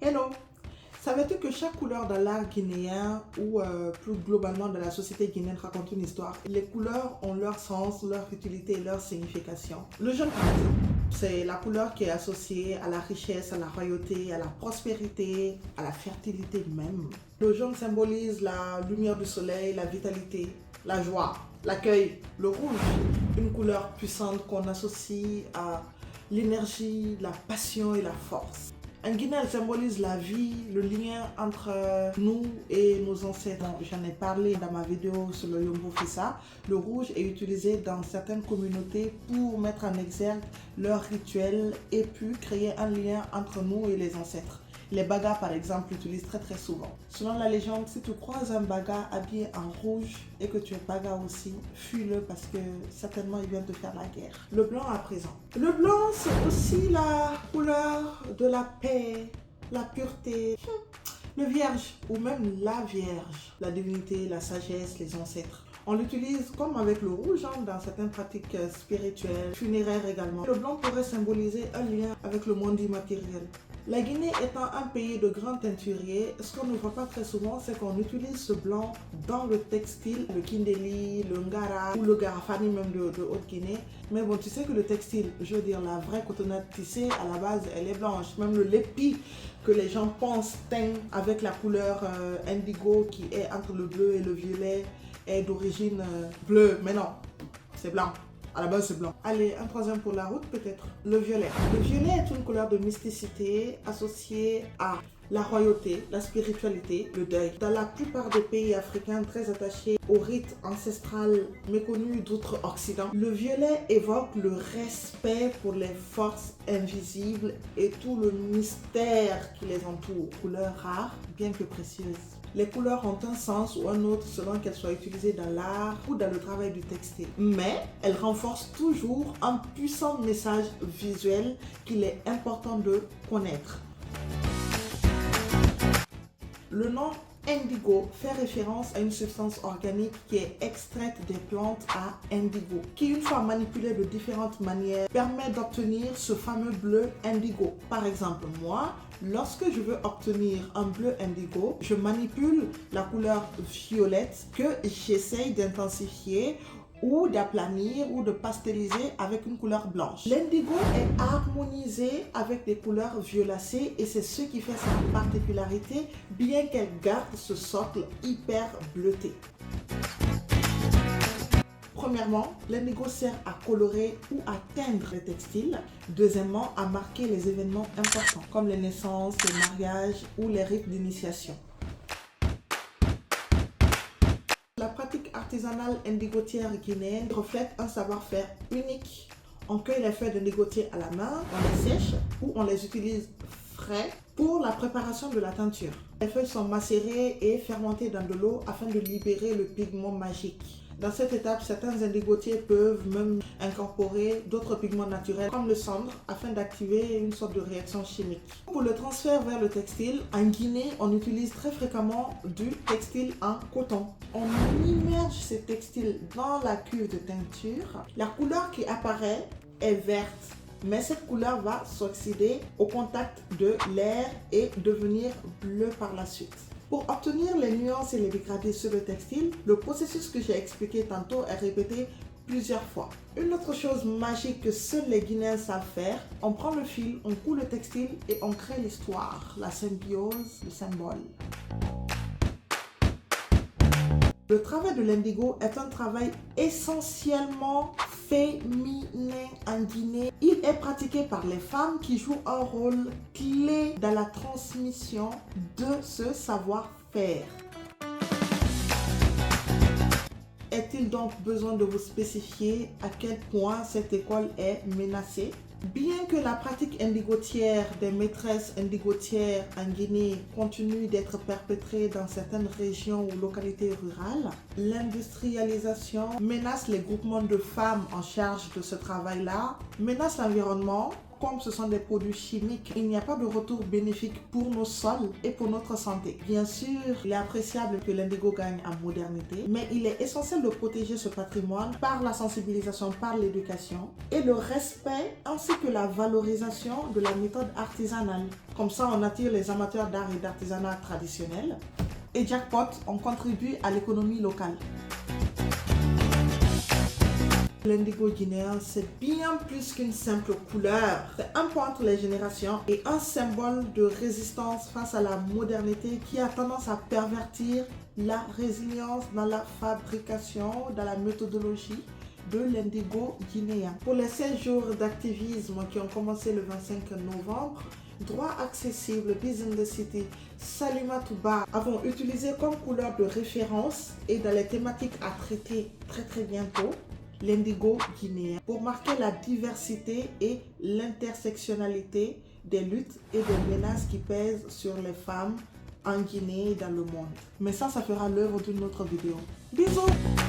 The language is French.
Hello! Savais-tu que chaque couleur dans l'art guinéen ou plus globalement dans la société guinéenne raconte une histoire? Les couleurs ont leur sens, leur utilité et leur signification. Le jaune, par exemple, c'est la couleur qui est associée à la richesse, à la royauté, à la prospérité, à la fertilité même. Le jaune symbolise la lumière du soleil, la vitalité, la joie, l'accueil. Le rouge, une couleur puissante qu'on associe à l'énergie, la passion et la force. Un guinée symbolise la vie, le lien entre nous et nos ancêtres. J'en ai parlé dans ma vidéo sur le Yombo Fissa. Le rouge est utilisé dans certaines communautés pour mettre en exergue leurs rituels et puis créer un lien entre nous et les ancêtres. Les Bagas, par exemple, l'utilisent très souvent. Selon la légende, si tu croises un Baga habillé en rouge et que tu es Baga aussi, fuis-le parce que certainement il vient te faire la guerre. Le blanc à présent. Le blanc, c'est aussi la couleur de la paix, la pureté. Le vierge ou même la vierge, la divinité, la sagesse, les ancêtres. On l'utilise comme avec le rouge dans certaines pratiques spirituelles, funéraires également. Le blanc pourrait symboliser un lien avec le monde immatériel. La Guinée étant un pays de grands teinturiers, ce qu'on ne voit pas très souvent, c'est qu'on utilise ce blanc dans le textile, le kindeli, le ngara ou le garafani même de Haute-Guinée. Mais bon, tu sais que le textile, je veux dire la vraie cotonnade tissée, à la base, elle est blanche. Même le lépi que les gens pensent teint avec la couleur indigo qui est entre le bleu et le violet est d'origine bleue. Mais non, c'est blanc. À la base, c'est blanc. Allez, un troisième pour la route, peut-être. Le violet. Le violet est une couleur de mysticité associée à la royauté, la spiritualité, le deuil. Dans la plupart des pays africains très attachés au rite ancestral méconnu d'outre-Occident, le violet évoque le respect pour les forces invisibles et tout le mystère qui les entoure. Couleur rare, bien que précieuse. Les couleurs ont un sens ou un autre selon qu'elles soient utilisées dans l'art ou dans le travail du textile. Mais elles renforcent toujours un puissant message visuel qu'il est important de connaître. Le nom indigo fait référence à une substance organique qui est extraite des plantes à indigo, qui une fois manipulée de différentes manières permet d'obtenir ce fameux bleu indigo. Par exemple, moi, lorsque je veux obtenir un bleu indigo, je manipule la couleur violette que j'essaye d'intensifier ou d'aplanir ou de pastelliser avec une couleur blanche. L'indigo est harmonisé avec des couleurs violacées et c'est ce qui fait sa particularité, bien qu'elle garde ce socle hyper bleuté. Premièrement, l'indigo sert à colorer ou à teindre les textiles. Deuxièmement, à marquer les événements importants comme les naissances, les mariages ou les rites d'initiation. La pratique artisanale indigotière guinéenne reflète un savoir-faire unique. On cueille les feuilles d'indigotier à la main, on les sèche ou on les utilise frais pour la préparation de la teinture. Les feuilles sont macérées et fermentées dans de l'eau afin de libérer le pigment magique. Dans cette étape, certains indigotiers peuvent même incorporer d'autres pigments naturels comme le cendre afin d'activer une sorte de réaction chimique. Pour le transfert vers le textile, en Guinée, on utilise très fréquemment du textile en coton. On immerge ces textiles dans la cuve de teinture. La couleur qui apparaît est verte, mais cette couleur va s'oxyder au contact de l'air et devenir bleue par la suite. Pour obtenir les nuances et les dégradés sur le textile, le processus que j'ai expliqué tantôt est répété plusieurs fois. Une autre chose magique que seuls les Guinéens savent faire, on prend le fil, on coud le textile et on crée l'histoire, la symbiose, le symbole. Le travail de l'indigo est un travail essentiellement féminin en Guinée. Il est pratiqué par les femmes qui jouent un rôle clé dans la transmission de ce savoir-faire. Est-il donc besoin de vous spécifier à quel point cette école est menacée? Bien que la pratique indigotière des maîtresses indigotières en Guinée continue d'être perpétrée dans certaines régions ou localités rurales, l'industrialisation menace les groupements de femmes en charge de ce travail-là, menace l'environnement, comme ce sont des produits chimiques, il n'y a pas de retour bénéfique pour nos sols et pour notre santé. Bien sûr, il est appréciable que l'indigo gagne en modernité, mais il est essentiel de protéger ce patrimoine par la sensibilisation, par l'éducation et le respect ainsi que la valorisation de la méthode artisanale. Comme ça, on attire les amateurs d'art et d'artisanat traditionnel. Et jackpot, on contribue à l'économie locale. L'indigo guinéen, c'est bien plus qu'une simple couleur. C'est un pont entre les générations et un symbole de résistance face à la modernité qui a tendance à pervertir la résilience dans la fabrication, dans la méthodologie de l'indigo guinéen. Pour les 16 jours d'activisme qui ont commencé le 25 novembre, Droit accessible, Biz in the City, Salima Touba avons utilisé comme couleur de référence et dans les thématiques à traiter très bientôt, l'indigo guinéen pour marquer la diversité et l'intersectionnalité des luttes et des menaces qui pèsent sur les femmes en Guinée et dans le monde. Mais ça fera l'œuvre d'une autre vidéo. Bisous!